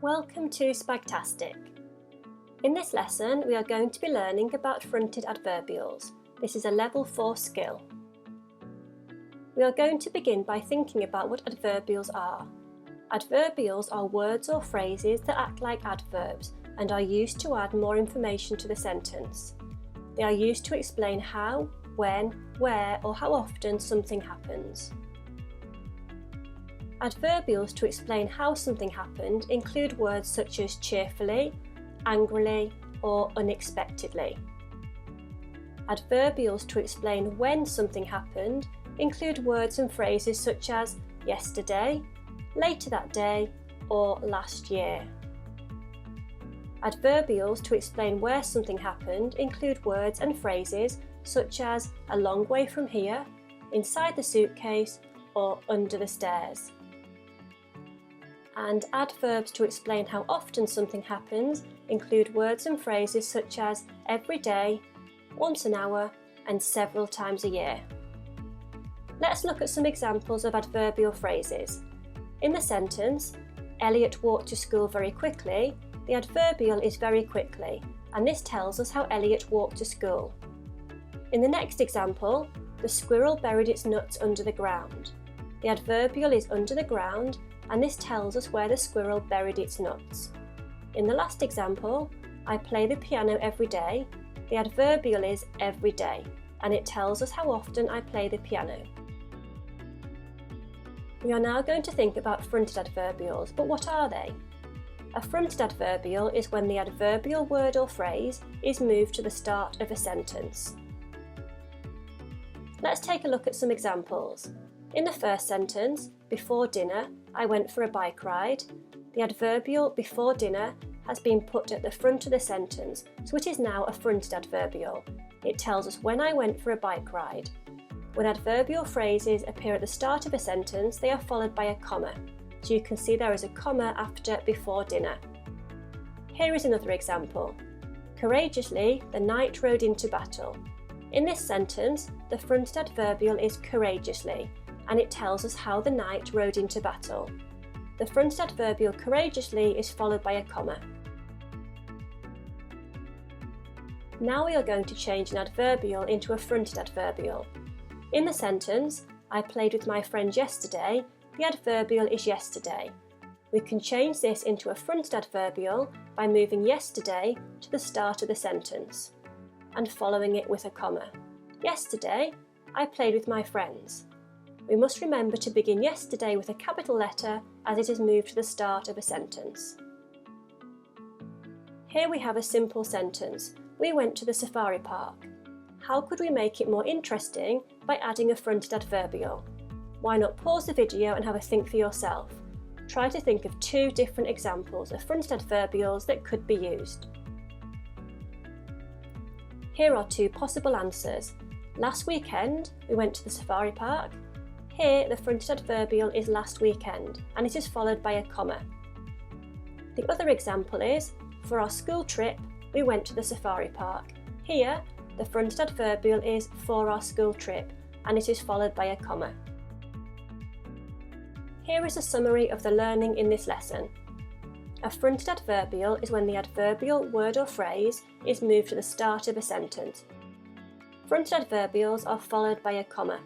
Welcome to Spagtastic. In this lesson we are going to be learning about fronted adverbials. This is a level 4 skill. We are going to begin by thinking about what adverbials are. Adverbials are words or phrases that act like adverbs and are used to add more information to the sentence. They are used to explain how, when, where or how often something happens. Adverbials to explain how something happened include words such as cheerfully, angrily or unexpectedly. Adverbials to explain when something happened include words and phrases such as yesterday, later that day or last year. Adverbials to explain where something happened include words and phrases such as a long way from here, inside the suitcase or under the stairs. And adverbs to explain how often something happens include words and phrases such as every day, once an hour and several times a year. Let's look at some examples of adverbial phrases. In the sentence, Elliot walked to school very quickly, the adverbial is very quickly, and this tells us how Elliot walked to school. In the next example, the squirrel buried its nuts under the ground. The adverbial is under the ground, and this tells us where the squirrel buried its nuts. In the last example, I play the piano every day. The adverbial is every day, and it tells us how often I play the piano. We are now going to think about fronted adverbials, but what are they? A fronted adverbial is when the adverbial word or phrase is moved to the start of a sentence. Let's take a look at some examples. In the first sentence, before dinner, I went for a bike ride. The adverbial before dinner has been put at the front of the sentence, so it is now a fronted adverbial. It tells us when I went for a bike ride. When adverbial phrases appear at the start of a sentence, they are followed by a comma. So you can see there is a comma after before dinner. Here is another example. Courageously, the knight rode into battle. In this sentence, the fronted adverbial is courageously, and it tells us how the knight rode into battle. The fronted adverbial courageously is followed by a comma. Now we are going to change an adverbial into a fronted adverbial. In the sentence, I played with my friends yesterday, the adverbial is yesterday. We can change this into a fronted adverbial by moving yesterday to the start of the sentence and following it with a comma. Yesterday, I played with my friends. We must remember to begin yesterday with a capital letter as it is moved to the start of a sentence. Here we have a simple sentence. We went to the safari park. How could we make it more interesting by adding a fronted adverbial? Why not pause the video and have a think for yourself? Try to think of 2 different examples of fronted adverbials that could be used. Here are 2 possible answers. Last weekend, we went to the safari park. Here, the fronted adverbial is last weekend, and it is followed by a comma. The other example is, for our school trip, we went to the safari park. Here, the fronted adverbial is for our school trip, and it is followed by a comma. Here is a summary of the learning in this lesson. A fronted adverbial is when the adverbial word or phrase is moved to the start of a sentence. Fronted adverbials are followed by a comma.